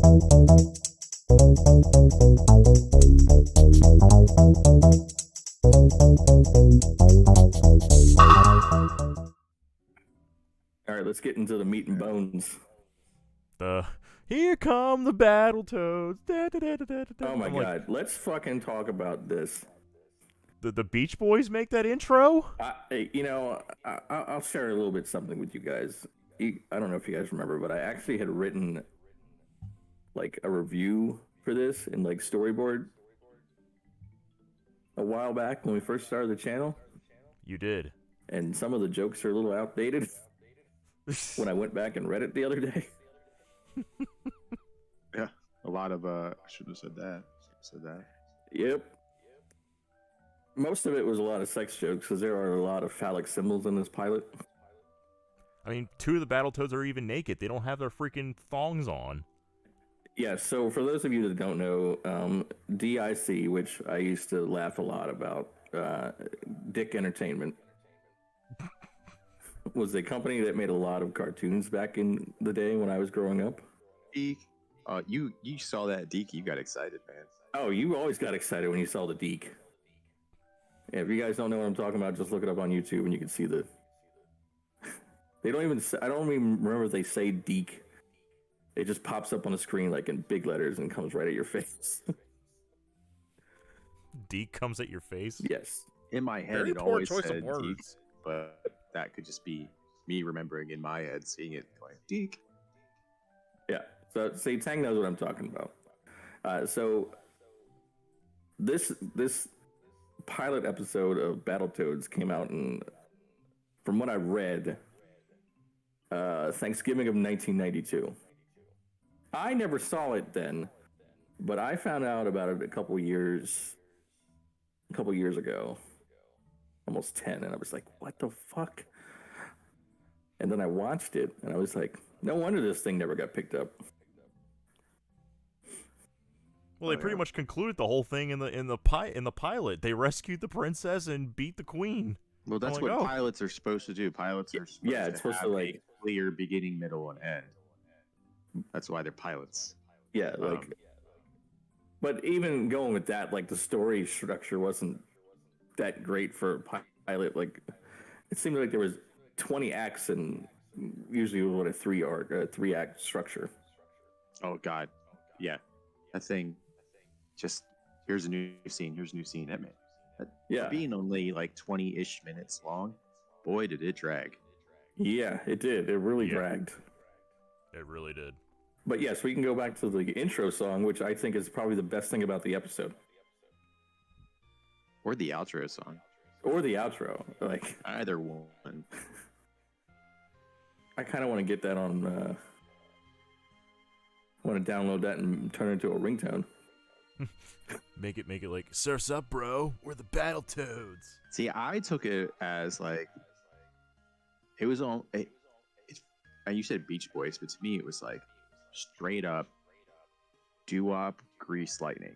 All right, let's get into the meat and bones. Here come the Battletoads. Oh my I'm like, god, let's fucking talk about this. the Beach Boys make that intro? I'll share a little bit something with you guys. I don't know if you guys remember, but I actually had written like a review for this in like Storyboard a while back when we first started the channel, You did. and some of the jokes are a little outdated when I went back and read it the other day. Yeah, a lot of I shouldn't have said that. Said that. Yep. Most of it was a lot of sex jokes because there are a lot of phallic symbols in this pilot. I mean, 2 of the Battletoads are even naked. They don't have their freaking thongs on. Yeah, so for those of you that don't know, DIC, which I used to laugh a lot about, Dick Entertainment, was a company that made a lot of cartoons back in the day when I was growing up. Deke, you saw that Deke, you got excited, man. Oh, you always got excited when you saw the Deke. Yeah, if you guys don't know what I'm talking about, just look it up on YouTube and you can see the. They don't even. I don't even remember if they say Deke. It just pops up on the screen like in big letters and comes right at your face. Deke comes at your face? Yes. In my head, Very it poor always choice said of words. Deke, but that could just be me remembering in my head, seeing it going Deke. Yeah. So see, Tang knows what I'm talking about. So this pilot episode of Battletoads came out in, from what I read, Thanksgiving of 1992. I never saw it then, but I found out about it a couple years ago, almost 10, and I was like, what the fuck? And then I watched it, and I was like, no wonder this thing never got picked up. Well, they pretty much concluded the whole thing in the pilot. They rescued the princess and beat the queen. Well, that's what pilots are supposed to do. Pilots are supposed to have a clear beginning, middle, and end. That's why they're pilots. Yeah, but even going with that, like the story structure wasn't that great for a pilot. Like, it seemed like there was 20 acts and usually what a 3-act structure. Oh God, yeah, that thing. Just here's a new scene. Here's a new scene. For being only like 20-ish minutes long, boy, did it drag. Yeah, it did. It really dragged. It really did. But yes, we can go back to the intro song, which I think is probably the best thing about the episode. Or the outro song. Or the outro. Like either one. I kind of want to get that on. Want to download that and turn it into a ringtone. Make it like, surf's up, bro. We're the Battletoads. See, I took it as like it was on. And you said Beach Boys, but to me, it was like straight up doo-wop Grease Lightning.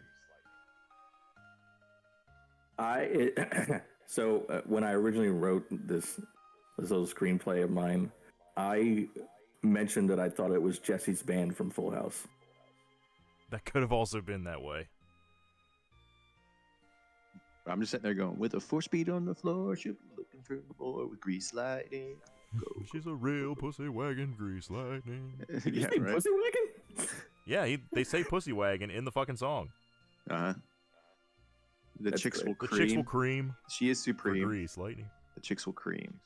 So when I originally wrote this little screenplay of mine, I mentioned that I thought it was Jesse's band from Full House. That could have also been that way. I'm just sitting there going, with a 4-speed on the floor, she'll be looking for more with Grease Lightning. She's a real pussy wagon, Grease Lightning. Did you say right? pussy wagon? Yeah, they say pussy wagon in the fucking song. The That's chicks great. will The cream. chicks will cream. She is For supreme. Grease Lightning. The chicks will cream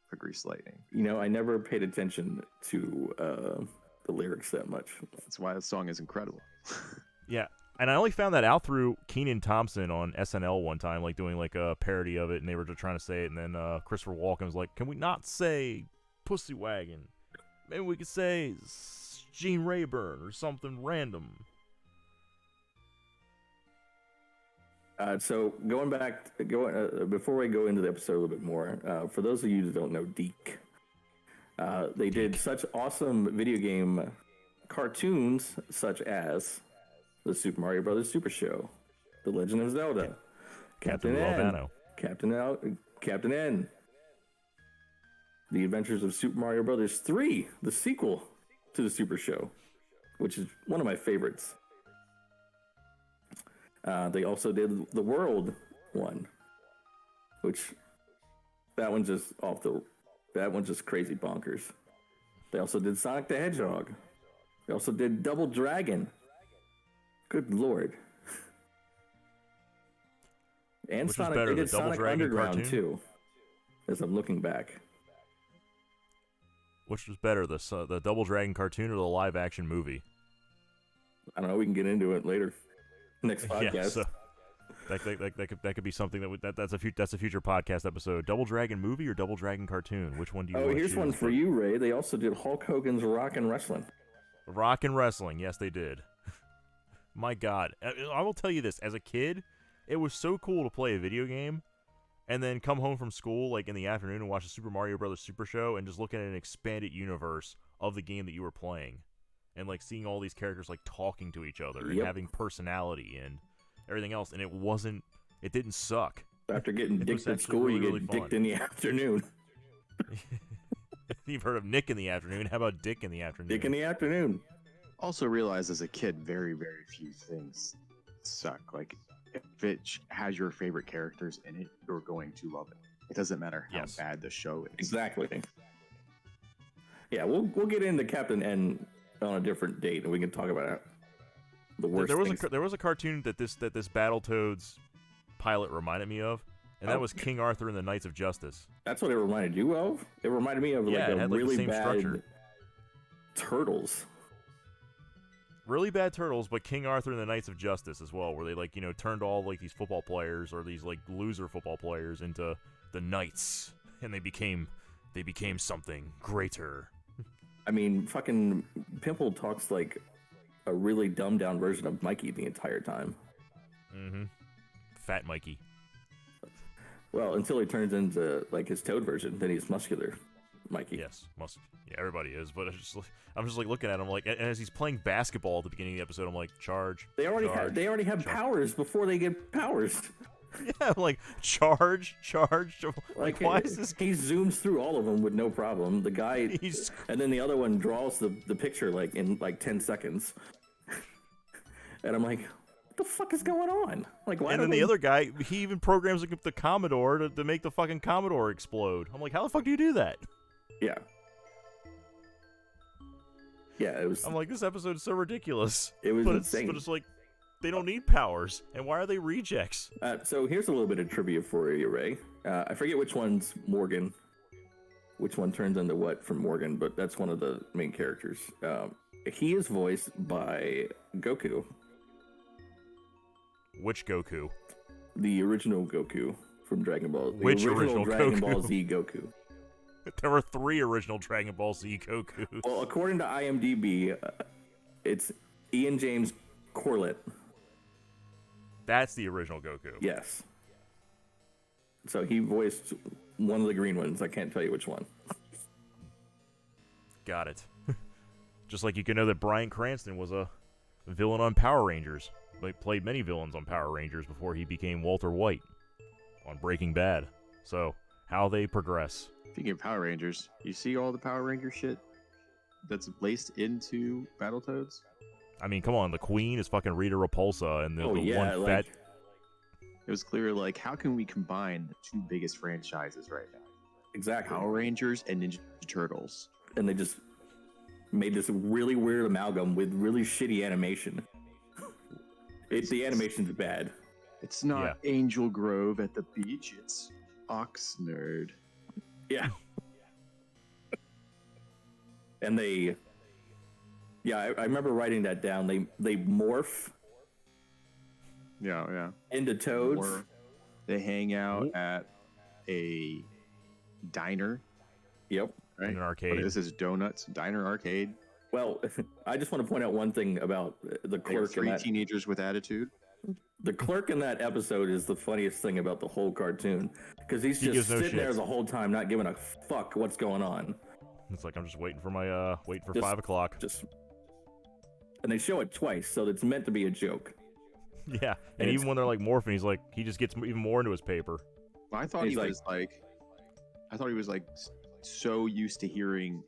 for Grease Lightning. You know, I never paid attention to the lyrics that much. That's why the song is incredible. Yeah, and I only found that out through Keenan Thompson on SNL one time, like doing like a parody of it, and they were just trying to say it, and then Christopher Walken was like, "Can we not say pussy wagon? Maybe we could say Gene Rayburn or something random." So going back, before we go into the episode a little bit more, for those of you that don't know Deke, they did such awesome video game cartoons such as the Super Mario Brothers Super Show, The Legend of Zelda, Captain N, Albano. Captain N, The Adventures of Super Mario Brothers 3, the sequel to the Super Show, which is one of my favorites. They also did the World one, which that one's just crazy bonkers. They also did Sonic the Hedgehog. They also did Double Dragon. Good lord. And Which Sonic, was better, they the did Double Sonic Dragon Underground cartoon? too. As I'm looking back, Which was better, the Double Dragon cartoon or the live action movie? I don't know. We can get into it later. Next podcast. Yeah, so that could be something that's a future podcast episode. Double Dragon movie or Double Dragon cartoon? Which one do you? Oh, want here's to choose? one for you, Ray. They also did Hulk Hogan's Rock and Wrestling. Rock and Wrestling, yes, they did. My God, I will tell you this: as a kid, it was so cool to play a video game, and then come home from school like in the afternoon and watch the Super Mario Brothers Super Show, and just look at an expanded universe of the game that you were playing, and like seeing all these characters like talking to each other and Yep. having personality and everything else, and it didn't suck. After getting It was dicked at actually school, really, you really get fun. dicked in the afternoon. You've heard of Nick in the afternoon. How about Dick in the afternoon? Dick in the afternoon. Also realized as a kid, very, very few things suck. Like, if it has your favorite characters in it, you're going to love it. It doesn't matter how Yes. bad the show is. Exactly. Yeah, we'll get into Captain N on a different date, and we can talk about the worst. There was a cartoon that this Battletoads pilot reminded me of, and that was King Arthur and the Knights of Justice. That's what it reminded you of. It reminded me of Yeah, like it a had, like, the really same bad structure. Turtles. Really bad Turtles, but King Arthur and the Knights of Justice as well, where they like turned all like these football players or these like loser football players into the knights, and they became something greater. I mean, fucking Pimple talks like a really dumbed down version of Mikey the entire time. Mm-hmm. Fat Mikey. Well, until he turns into like his Toad version, then he's muscular Mikey. Yes, yeah, everybody is, but I'm just like looking at him like, and as he's playing basketball at the beginning of the episode, I'm like, charge. They already have powers before they get powers. Yeah, I'm like, charge. Like, why is this? He zooms through all of them with no problem. The guy, and then the other one draws the picture like in like 10 seconds. And I'm like, what the fuck is going on? Like, why? And then the other guy, he even programs the Commodore to make the fucking Commodore explode. I'm like, how the fuck do you do that? Yeah. Yeah, it was. I'm like, this episode is so ridiculous. It was insane. But it's like, they don't need powers, and why are they rejects? So here's a little bit of trivia for you, Ray. I forget which one's Morgan, which one turns into what from Morgan, but that's one of the main characters. He is voiced by Goku. Which Goku? The original Goku from Dragon Ball. The Which original Dragon Ball Goku? Z Goku. There were 3 original Dragon Ball Z Gokus. Well, according to IMDb, it's Ian James Corlett. That's the original Goku. Yes. So he voiced one of the green ones. I can't tell you which one. Got it. Just like you can know that Bryan Cranston was a villain on Power Rangers. He played many villains on Power Rangers before he became Walter White on Breaking Bad. So, how they progress. Speaking of Power Rangers, you see all the Power Ranger shit that's laced into Battletoads? I mean, come on, the Queen is fucking Rita Repulsa, and the one fat... It was clear, like, how can we combine the 2 biggest franchises right now? Exactly. Power Rangers and Ninja Turtles. And they just made this really weird amalgam with really shitty animation. The animation's bad. It's not Angel Grove at the beach, it's Oxnard. Yeah. And I remember writing that down. They morph Yeah. into toads. Or they hang out at a diner. Yep. Right? In an arcade. But this is Donuts Diner Arcade. Well, I just want to point out one thing about the Like clerk. 3 teenagers with attitude. The clerk in that episode is the funniest thing about the whole cartoon, because he's just gives no sitting there shits. the whole time, not giving a fuck what's going on. It's like, I'm just waiting for my, Just- 5 o'clock. And they show it twice, so it's meant to be a joke. Yeah, and even when they're like morphing, he just gets even more into his paper. Well, I thought he was like so used to hearing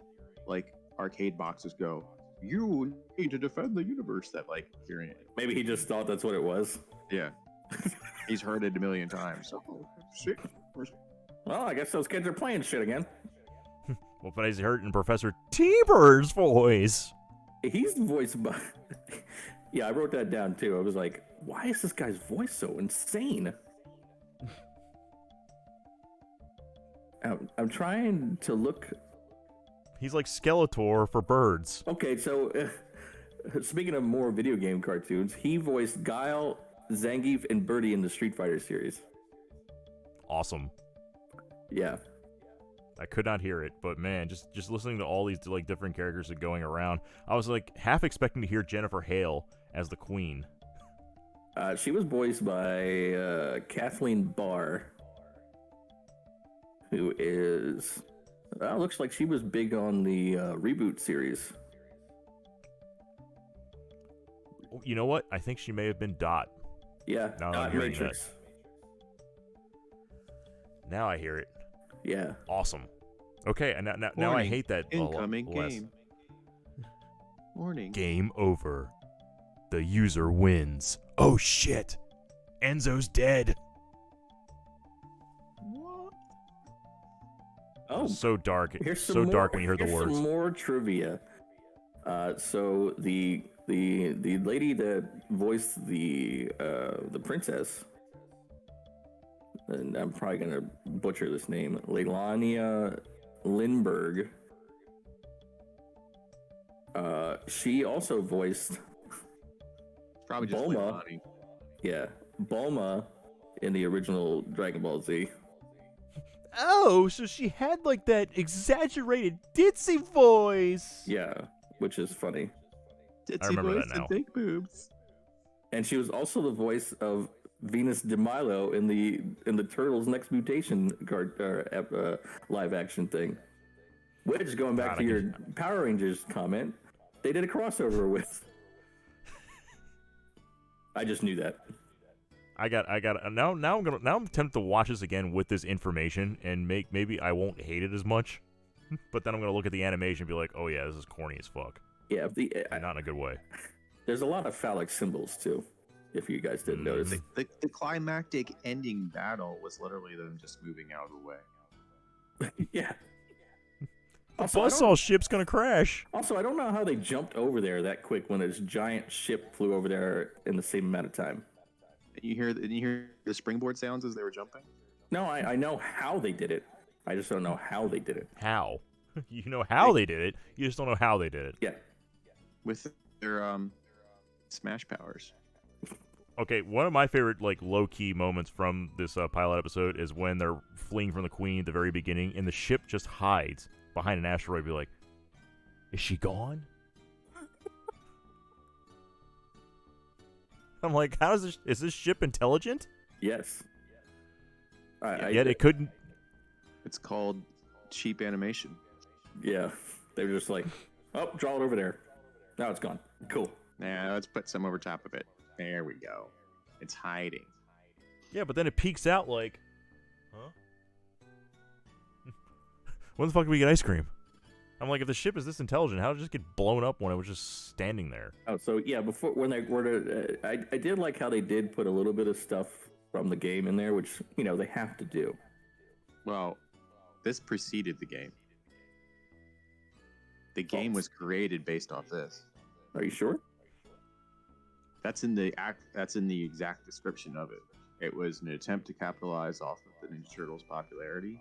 like arcade boxes go You need to defend the universe. That like hearing it. Maybe he just thought that's what it was. Yeah. He's heard it a million times. So, shit. Well, I guess those kids are playing shit again. Well, but he's heard in Professor Tiber's voice. He's voiced by. Yeah, I wrote that down too. I was like, why is this guy's voice so insane? I'm trying to look. He's like Skeletor for birds. Okay, so speaking of more video game cartoons, he voiced Guile, Zangief, and Birdie in the Street Fighter series. Awesome. Yeah. I could not hear it, but man, just listening to all these like different characters that going around, I was like half expecting to hear Jennifer Hale as the Queen. She was voiced by Kathleen Barr, who is. Looks like she was big on the reboot series. You know what? I think she may have been Dot. Yeah, Now Dot I'm hearing Matrix. Now I hear it. Yeah. Awesome. Okay, and now I hate that Incoming less. game. Warning. Game over. The user wins. Oh shit. Enzo's dead. What? Oh, So dark. here's some So more, dark when you heard the here's words. some more trivia. So the lady that voiced the princess, and I'm probably gonna butcher this name, Leilania Lindbergh. She also voiced Probably just Bulma. Leilani. Yeah, Bulma in the original Dragon Ball Z. Oh, so she had like that exaggerated ditzy voice. Yeah, which is funny. Ditsy remember voice that now. and big boobs. And she was also the voice of Venus de Milo in the Turtles Next Mutation live action thing. Which, going back God, to your Power Rangers comment, they did a crossover with. I just knew that. I got now I'm tempted to watch this again with this information and maybe I won't hate it as much. But then I'm gonna look at the animation and be like, oh yeah, this is corny as fuck. Yeah, And not in a good way. there's a lot of phallic symbols too, if you guys didn't notice. The climactic ending battle was literally them just moving out of the way. Yeah. The Also, I don't- buzzsaw ship's gonna crash. Also, I don't know how they jumped over there that quick when this giant ship flew over there in the same amount of time. And you hear the springboard sounds as they were jumping. No, I know how they did it. I just don't know how they did it. How? You know how they did it. You just don't know how they did it. Yeah. With their smash powers. Okay, one of my favorite like low key moments from this pilot episode is when they're fleeing from the Queen at the very beginning, and the ship just hides behind an asteroid. Be like, is she gone? I'm like, how is this? Is this ship intelligent? Yes. Yet it couldn't. It's called cheap animation. Yeah. They were just like, oh, draw it over there. Now it's gone. Cool. Nah, let's put some over top of it. There we go. It's hiding. Yeah, but then it peeks out like, huh? When the fuck do we get ice cream? I'm like, if the ship is this intelligent, how did it just get blown up when it was just standing there? Oh, so yeah, before when they were to, I did like how they did put a little bit of stuff from the game in there, which, you know, they have to do. Well, this preceded the game. The game was created based off this. Are you sure? That's in the exact description of it. It was an attempt to capitalize off of the Ninja Turtles' popularity,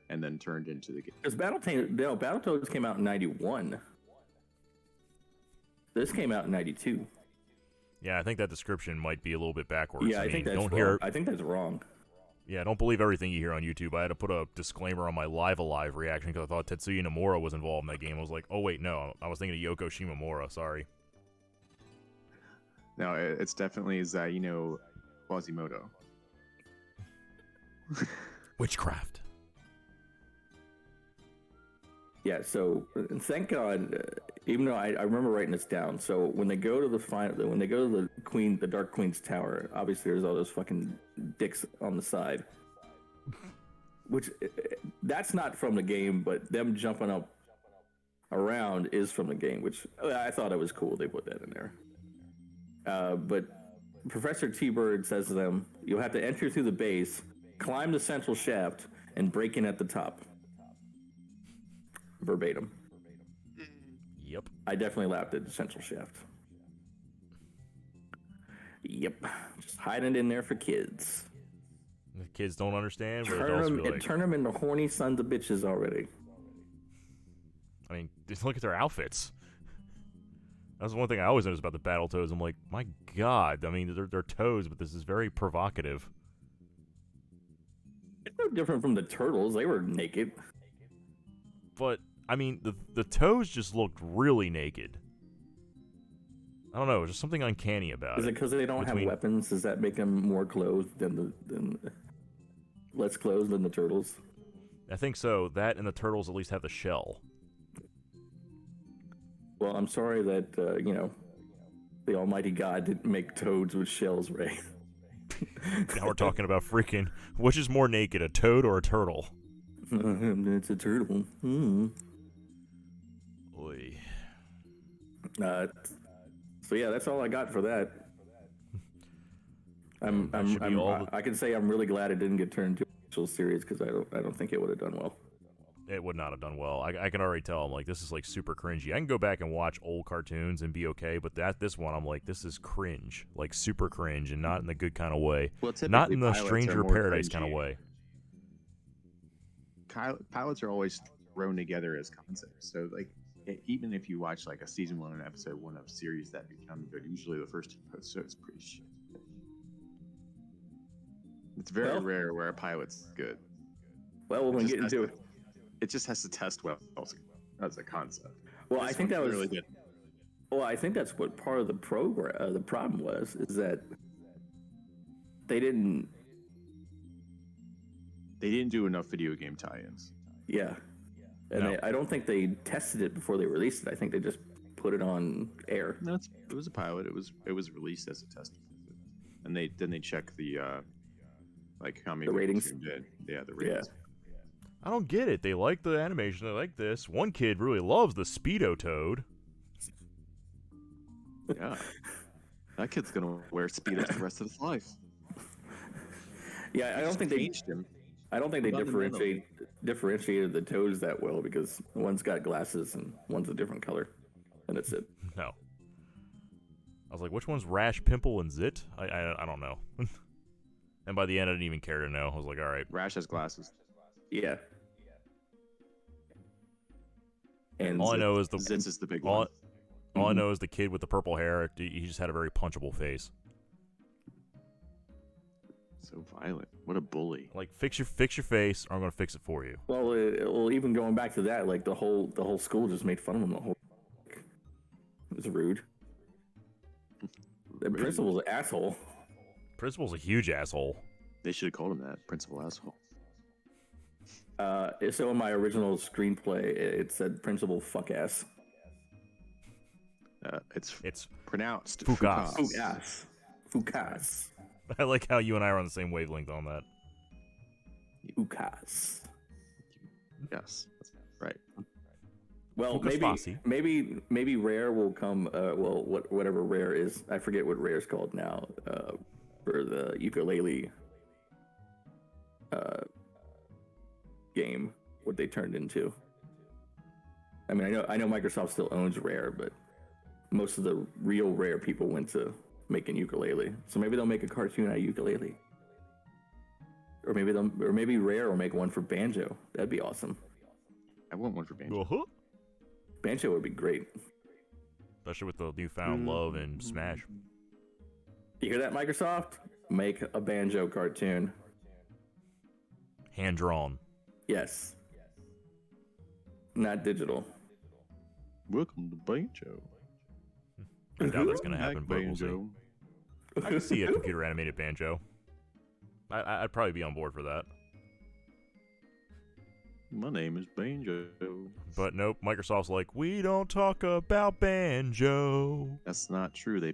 and then turned into the game. Because Battletoads came out in 91. This came out in 92. Yeah, I think that description might be a little bit backwards. Yeah, I think that's don't wrong. hear. I think that's wrong. Yeah, don't believe everything you hear on YouTube. I had to put a disclaimer on my Live Alive reaction because I thought Tetsuya Nomura was involved in that game. I was like, oh wait, no, I was thinking of Yoko Shimomura. Sorry. No, it's definitely Zaino Quasimodo. Witchcraft. Yeah, so thank God, even though I remember writing this down. So when they go to when they go to the Dark Queen's tower, obviously there's all those fucking dicks on the side. Which, that's not from the game, but them jumping up around is from the game, which I thought it was cool they put that in there. But Professor T-Bird says to them, you'll have to enter through the base, climb the central shaft, and break in at the top. Verbatim. Yep. I definitely laughed at the central shaft. Yep. Just hiding it in there for kids. The kids don't understand, but adults be like... Turn them into horny sons of bitches already. I mean, just look at their outfits. That's one thing I always notice about the Battletoads. I'm like, my God. I mean, they're toads, but this is very provocative. It's no different from the turtles. They were naked. But, I mean, the toads just looked really naked. I don't know, just something uncanny about it. Is it because they don't have weapons? Does that make them more clothed than less clothed than the turtles? I think so. That and the turtles at least have the shell. Well, I'm sorry that the Almighty God didn't make toads with shells, Ray. Now we're talking about freaking which is more naked, a toad or a turtle? It's a turtle. Oy. So yeah, that's all I got for that. I can say I'm really glad it didn't get turned into a actual series because I don't think it would have done well. It would not have done well. I can already tell. I'm like, this is like super cringy. I can go back and watch old cartoons and be okay, but this one, I'm like, this is cringe, like super cringe, and not in the good kind of way. Well, not in the Stranger Paradise kind of way. Pilots are always thrown together as concepts. So like, even if you watch like a season 1 and episode 1 of series that become good, usually the first 2 episodes pretty shit. It's very rare where a pilot's good. Well, when we get into it. It just has to test well as a concept. Well, I think that was really good. Well, I think that's what part of the problem was, is that they didn't do enough video game tie-ins. Yeah, and I don't think they tested it before they released it. I think they just put it on air. No, it was a pilot. It was released as a test, and they check the like how many ratings did. Yeah, the ratings. Yeah. I don't get it. They like the animation. They like this. One kid really loves the Speedo Toad. Yeah. That kid's going to wear Speedos the rest of his life. Yeah, I don't think they differentiated the toads that well because one's got glasses and one's a different color. And that's it. No. I was like, which one's Rash, Pimple, and Zit? I don't know. And by the end, I didn't even care to know. I was like, all right. Rash has glasses. Yeah. And all I know is Zitz is the big one. All I know is the kid with the purple hair. He just had a very punchable face. So violent. What a bully. Like fix your face, or I'm gonna fix it for you. Well, even going back to that, like the whole school just made fun of him. It was rude. The principal's an asshole. Principal's a huge asshole. They should have called him that, principal asshole. So in my original screenplay, it said principal fuck ass. It's pronounced Fukas. Fukas. I like how you and I are on the same wavelength on that. Fukas. Yes, that's right. Well, maybe Rare will come. Whatever Rare is, I forget what Rare's called now. For the ukulele game, what they turned into. I mean, I know Microsoft still owns Rare, but most of the real Rare people went to making ukulele. So maybe they'll make a cartoon out of ukulele, or maybe Rare will make one for Banjo. That'd be awesome. I want one for Banjo. Uh-huh. Banjo would be great, especially with the newfound love in Smash. You hear that, Microsoft? Make a Banjo cartoon. Hand drawn. Yes. Not digital. Welcome to Banjo. I doubt that's going to happen, but we'll see. I can see a computer animated Banjo. I'd probably be on board for that. My name is Banjo. But nope, Microsoft's like, we don't talk about Banjo. That's not true. They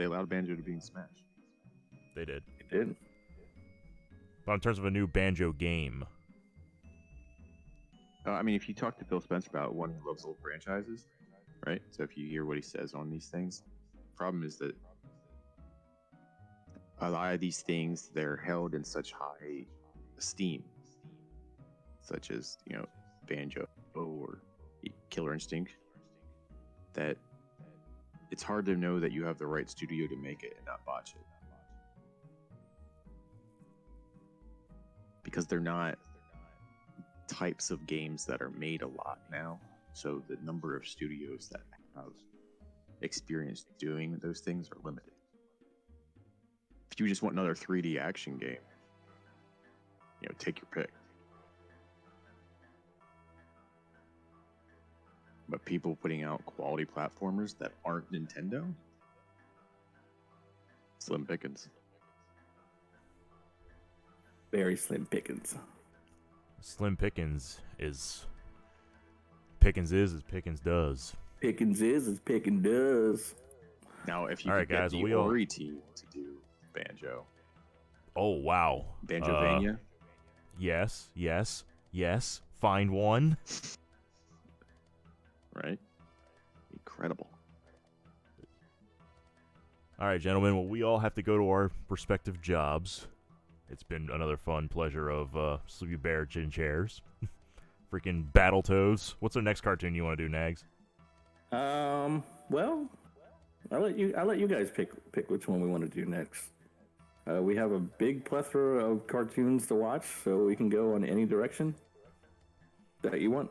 allowed Banjo to be in Smash. They did. They did. But in terms of a new Banjo game, I mean, if you talk to Phil Spencer about one who loves old franchises, right? So if you hear what he says on these things, problem is that a lot of these things they're held in such high esteem, such as Banjo or Killer Instinct, that it's hard to know that you have the right studio to make it and not botch it, because they're not types of games that are made a lot now. So the number of studios that have experience doing those things are limited. If you just want another 3D action game, take your pick. But people putting out quality platformers that aren't Nintendo, slim pickings. Very slim pickings. Slim Pickens is Pickens is as Pickens does. Pickens is as Pickens does. Now, if you All could right, get guys, the Ori team to do Banjo. Oh wow, Banjovania? Yes. Find one. Right? Incredible. All right, gentlemen. Well, we all have to go to our respective jobs. It's been another fun pleasure of Sleepy Bear Chin Chairs. Freaking Battletoads. What's the next cartoon you want to do, Nags? Well, I'll let you guys pick which one we want to do next. We have a big plethora of cartoons to watch, so we can go in any direction that you want.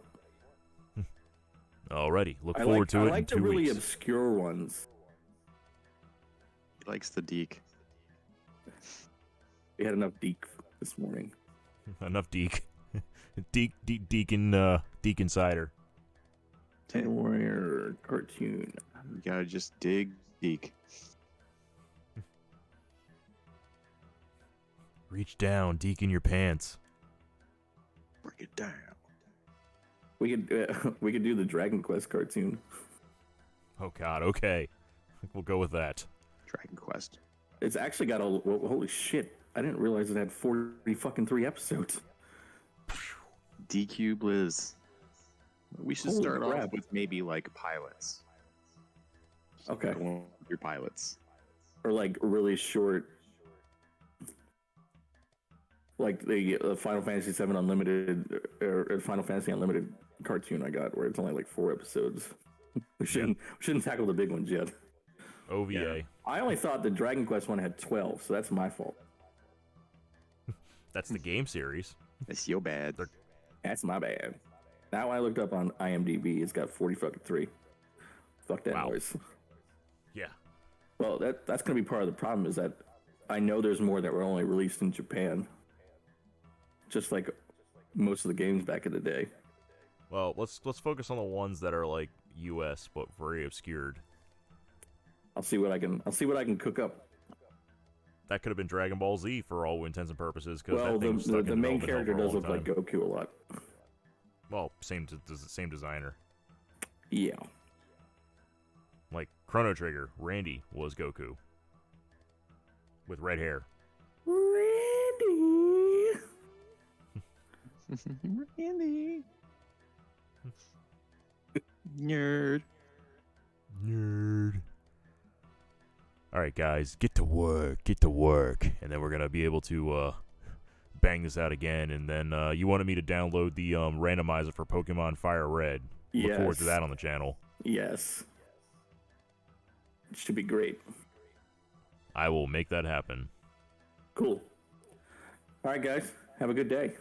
Alrighty, look forward to it. I like in 2 the really weeks. obscure ones. He likes the Deke. We had enough Deke this morning. Enough Deke. Deke Insider. Ten Warrior cartoon. You gotta just dig Deke. Reach down, Deke in your pants. Break it down. We could do the Dragon Quest cartoon. Oh God, okay. We'll go with that. Dragon Quest. It's actually got holy shit. I didn't realize it had 43 episodes. DQ Blizz. We should Holy start crap. off with maybe like pilots. Okay. Your pilots. Or like really short, like the Final Fantasy VII Unlimited or Final Fantasy Unlimited cartoon I got, where it's only like 4 episodes. We shouldn't tackle the big ones yet. OVA. Yeah. I only thought the Dragon Quest one had 12, so that's my fault. That's the game series. It's your bad. That's my bad. Now I looked up on IMDb, it's got 43. Fuck that Wow. noise. Yeah. Well, that's gonna be part of the problem, is that I know there's more that were only released in Japan. Just like most of the games back in the day. Well, let's focus on the ones that are like US but very obscured. I'll see what I can cook up. That could have been Dragon Ball Z for all intents and purposes. Cause Well, that thing was stuck the in main development character hell does for a look long like time. Goku a lot. Well, same designer. Yeah. Like Chrono Trigger, Randy was Goku with red hair. Randy. Randy. Nerd. All right, guys, get to work, and then we're gonna be able to bang this out again. And then you wanted me to download the randomizer for Pokemon Fire Red. Look forward to Yes. that on the channel. Yes. It should be great. I will make that happen. Cool. All right, guys. Have a good day.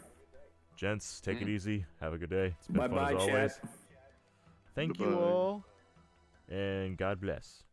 Gents, take it easy. Have a good day. It's been Bye-bye, fun as always. chat. Thank you Bye-bye. all, and God bless.